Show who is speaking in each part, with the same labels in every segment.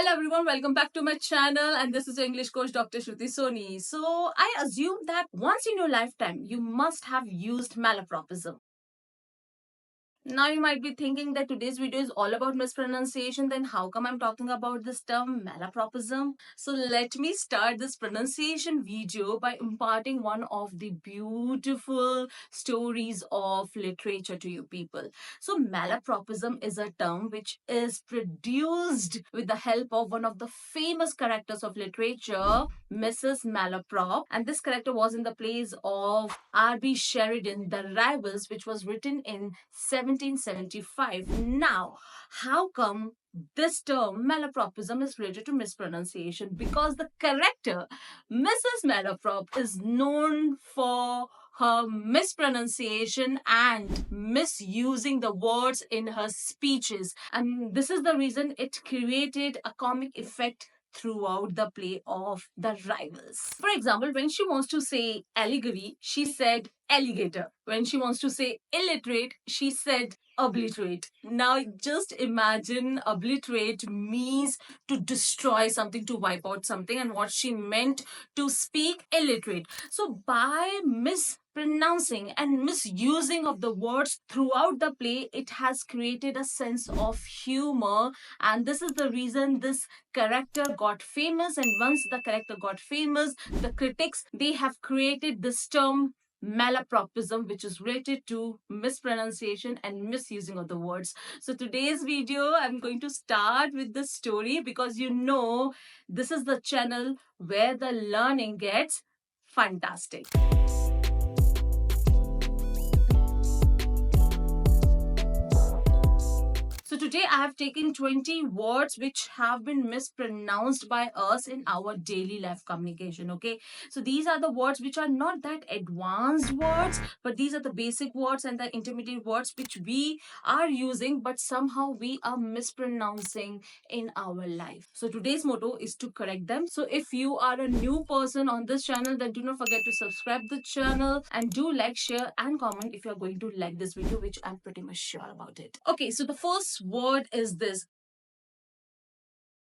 Speaker 1: Hello everyone, welcome back to my channel, and this is your English coach Dr. Shruti Soni. So I assume that once in your lifetime you must have used malapropism. Now you might be thinking that today's video is all about mispronunciation, then how come I'm talking about this term malapropism? So let me start this pronunciation video by imparting one of the beautiful stories of literature to you people. So malapropism is a term which is produced with the help of one of the famous characters of literature, Mrs. Malaprop, and this character was in the plays of R.B. Sheridan, The Rivals, which was written in 1775. Now, how come this term malapropism is related to mispronunciation? Because the character Mrs. Malaprop is known for her mispronunciation and misusing the words in her speeches, and this is the reason it created a comic effect throughout the play of The Rivals. For example, when she wants to say allegory, she said alligator. When she wants to say illiterate, she said obliterate. Now just imagine obliterate means to destroy something, to wipe out something, and what she meant to speak illiterate. So by mispronouncing and misusing of the words throughout the play, it has created a sense of humor, and this is the reason this character got famous. And once the character got famous, the critics, they have created this term malapropism, which is related to mispronunciation and misusing of the words. So today's video, I'm going to start with the story because this is the channel where the learning gets fantastic. So today I have taken 20 words which have been mispronounced by us in our daily life communication, okay? So these are the words which are not that advanced words, but these are the basic words and the intermediate words which we are using, but somehow we are mispronouncing in our life. So today's motto is to correct them. So if you are a new person on this channel, then do not forget to subscribe the channel and do like, share and comment if you're going to like this video, which I'm pretty much sure about it. Okay, so the first word is this,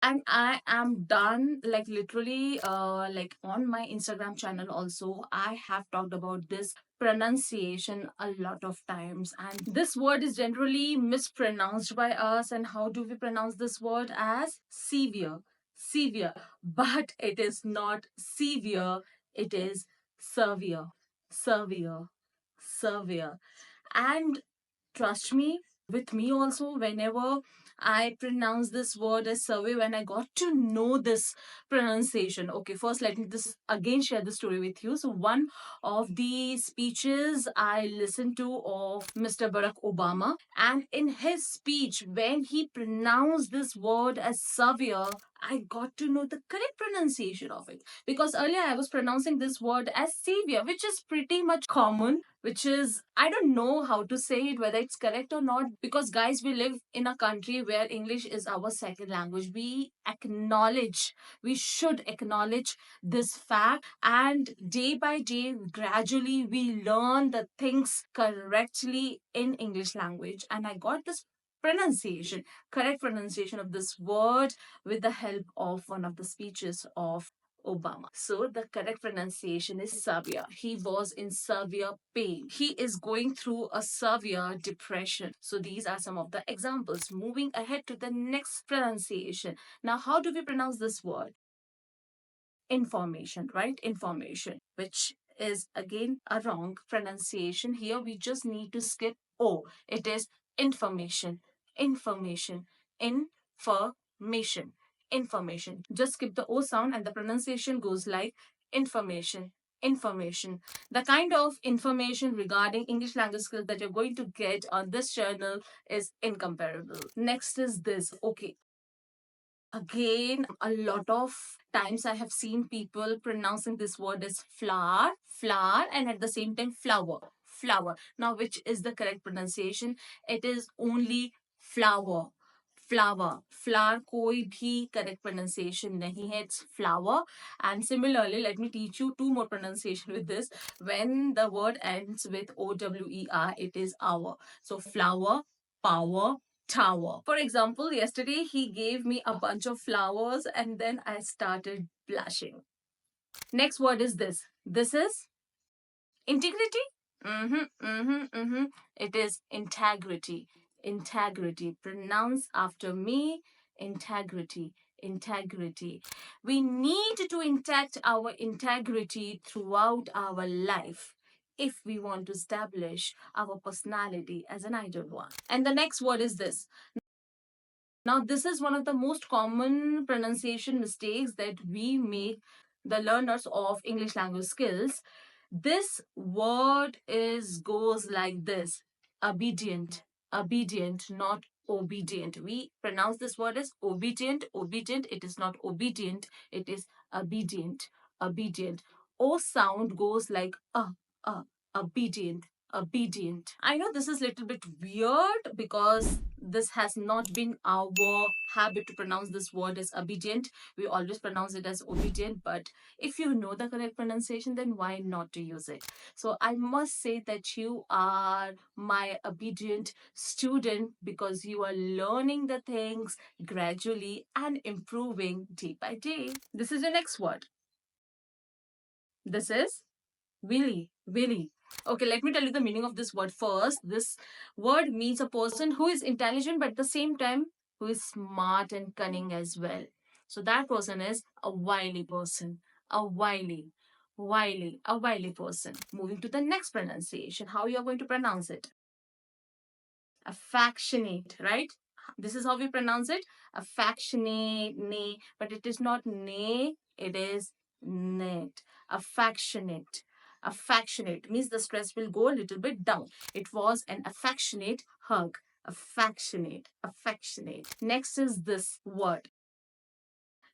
Speaker 1: and I am done, like literally like on my Instagram channel also I have talked about this pronunciation a lot of times, and this word is generally mispronounced by us. And how do we pronounce this word? As severe, but it is not severe, it is severe, severe, severe. And trust me, with me also, whenever I pronounce this word as survey, when I got to know this pronunciation. Okay, first let me this again share the story with you. So one of the speeches I listened to of Mr. Barack Obama, and in his speech, when he pronounced this word as severe, I got to know the correct pronunciation of it. Because earlier I was pronouncing this word as savior, which is pretty much common, which is, I don't know how to say it, whether it's correct or not. Because guys, we live in a country where English is our second language. We should acknowledge this fact, and day by day, gradually we learn the things correctly in English language. And I got this correct pronunciation of this word with the help of one of the speeches of Obama. So the correct pronunciation is severe. He was in severe pain. He is going through a severe depression. So these are some of the examples. Moving ahead to the next pronunciation. Now, how do we pronounce this word? Information, right? Information, which is again a wrong pronunciation. Here we just need to skip O. It is information, information, information, information. Just skip the O sound and the pronunciation goes like information, information. The kind of information regarding English language skills that you're going to get on this channel is incomparable. Next is this. Okay, again, a lot of times I have seen people pronouncing this word as flower, flower, and at the same time flower, flower. Now, which is the correct pronunciation? It is only flower, flower. Flower कोई भी correct pronunciation नहीं है. It's flower. And similarly, let me teach you two more pronunciation with this. When the word ends with OWER, it is hour. So flower, power, tower. For example, yesterday he gave me a bunch of flowers and then I started blushing. Next word is this. This is integrity. It is integrity. Integrity. Pronounce after me. Integrity. Integrity. We need to intact our integrity throughout our life if we want to establish our personality as an ideal one. And the next word is this. Now, this is one of the most common pronunciation mistakes that we make, the learners of English language skills. This word is goes like this: obedient, obedient, not obedient. We pronounce this word as obedient, obedient. It is not obedient, it is obedient, obedient. O sound goes like obedient, obedient. I know this is a little bit weird because this has not been our habit to pronounce this word as obedient. We always pronounce it as obedient, but if you know the correct pronunciation, then why not to use it? So I must say that you are my obedient student because you are learning the things gradually and improving day by day. This is the next word. This is Willy, Willy. Okay, let me tell you the meaning of this word first. This word means a person who is intelligent but at the same time who is smart and cunning as well. So that person is a wily person. A wily person. Moving to the next pronunciation. How you are going to pronounce it? Affectionate, right? This is how we pronounce it. Affectionate, nay, but it is not nay, it is net. Affectionate. Affectionate means the stress will go a little bit down. It was an affectionate hug. Affectionate, affectionate. Next is this word.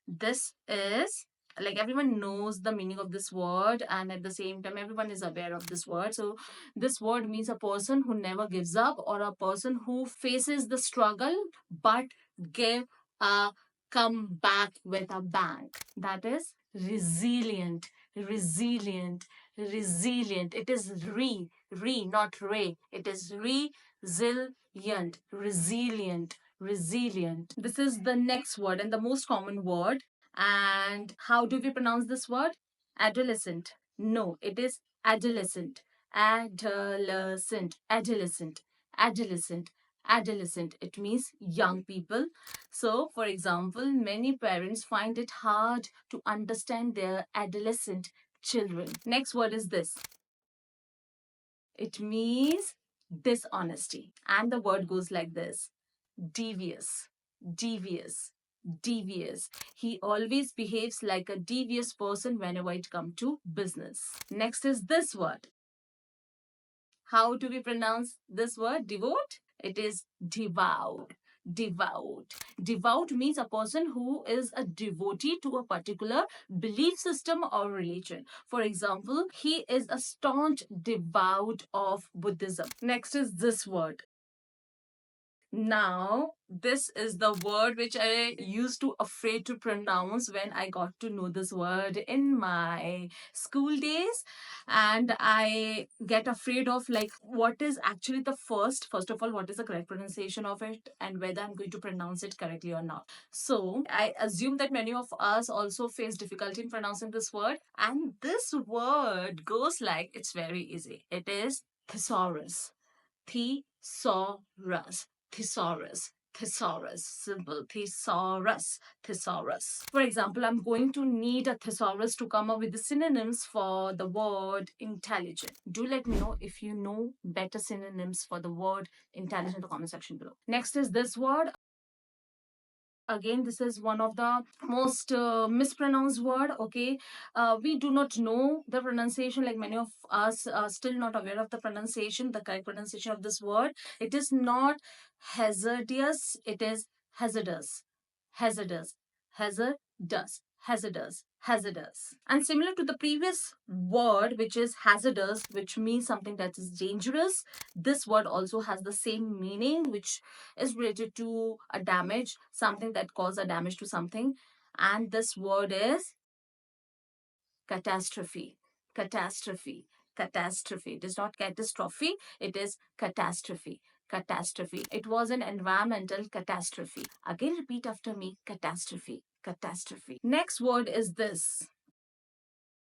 Speaker 1: This is like everyone knows the meaning of this word, and at the same time everyone is aware of this word. So this word means a person who never gives up, or a person who faces the struggle but give a comeback with a bang. That is resilient. Resilient. Resilient. It is not re. It is resilient. Resilient. Resilient. This is the next word and the most common word. And how do we pronounce this word? Adolescent. No, it is adolescent. Adolescent. Adolescent. Adolescent. Adolescent. It means young people. So, for example, many parents find it hard to understand their adolescent children. Next word is this. It means dishonesty. And the word goes like this: devious, devious, devious. He always behaves like a devious person whenever it comes to business. Next is this word. How do we pronounce this word? Devote? It is devoured. Devout. Devout means a person who is a devotee to a particular belief system or religion. For example, he is a staunch devout of Buddhism. Next is this word. Now, this is the word which I used to afraid to pronounce when I got to know this word in my school days. And I get afraid of like what is actually the first of all, what is the correct pronunciation of it and whether I'm going to pronounce it correctly or not. So I assume that many of us also face difficulty in pronouncing this word. And this word goes like, it's very easy. It is thesaurus. Thesaurus. Thesaurus. Thesaurus. Simple. Thesaurus. Thesaurus. For example, I'm going to need a thesaurus to come up with the synonyms for the word intelligent. Do let me know if you know better synonyms for the word intelligent in the comment section below. Next is this word. Again, this is one of the most mispronounced word. Okay, we do not know the pronunciation, like many of us are still not aware of the pronunciation, the correct pronunciation of this word. It is not hazardous, it is hazardous. Hazardous. Hazardous. Hazardous. Hazardous. And similar to the previous word, which is hazardous, which means something that is dangerous, this word also has the same meaning, which is related to a damage, something that causes a damage to something. And this word is catastrophe. Catastrophe. Catastrophe. It is not catastrophe, it is catastrophe. catastrophe. It was an environmental catastrophe. Again, repeat after me, catastrophe, catastrophe. Next word is this.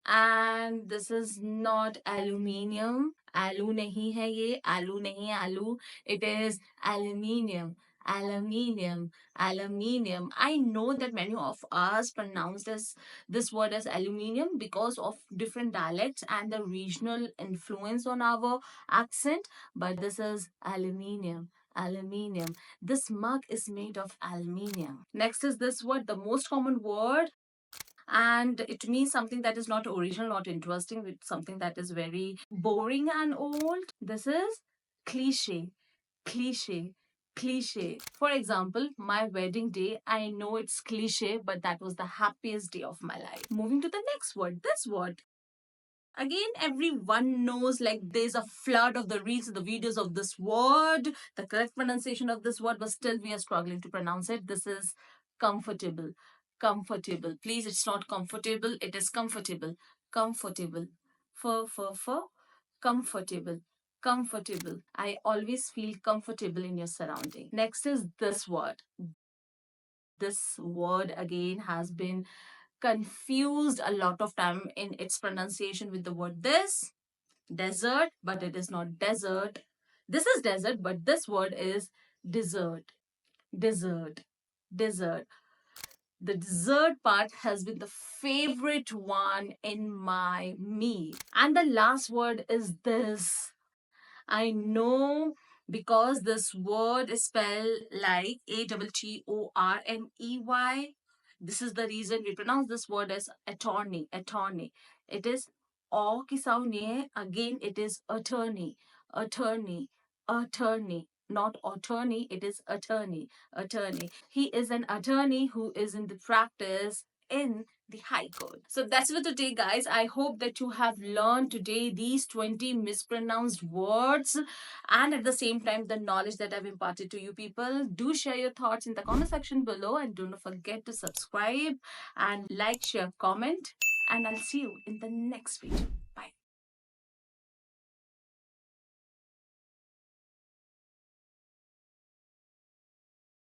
Speaker 1: And this is not aluminium. Alu nahi hai ye. Alu nahi hai alu. It is aluminium. Aluminium. Aluminium. I know that many of us pronounce this word as aluminium because of different dialects and the regional influence on our accent. But this is aluminium. Aluminium. This mug is made of aluminium. Next is this word, the most common word, and it means something that is not original, not interesting, with something that is very boring and old. This is cliche, cliche, cliche. For example, my wedding day, I know it's cliche, but that was the happiest day of my life. Moving to the next word, this word. Again, everyone knows, like, there's a flood of the reels, the videos of this word, the correct pronunciation of this word, but still we are struggling to pronounce it. This is comfortable. Comfortable. Please, it's not comfortable, it is comfortable. Comfortable. For. Comfortable. Comfortable. I always feel comfortable in your surrounding. Next is this word. This word again has been confused a lot of time in its pronunciation with the word this, desert, but it is not desert. This is desert, but this word is dessert. Dessert. Dessert. The dessert part has been the favorite one in my meal. And the last word is this. I know, because this word is spelled like Attorney. This is the reason we pronounce this word as attorney. Attorney. It is o ki sound nahi hai. Again, it is attorney. Attorney. Attorney. Not attorney, it is attorney. Attorney. He is an attorney who is in the practice in the High Court. So that's it for today, guys. I hope that you have learned today these 20 mispronounced words, and at the same time the knowledge that I've imparted to you people. Do share your thoughts in the comment section below, and do not forget to subscribe and like, share, comment, and I'll see you in the next video.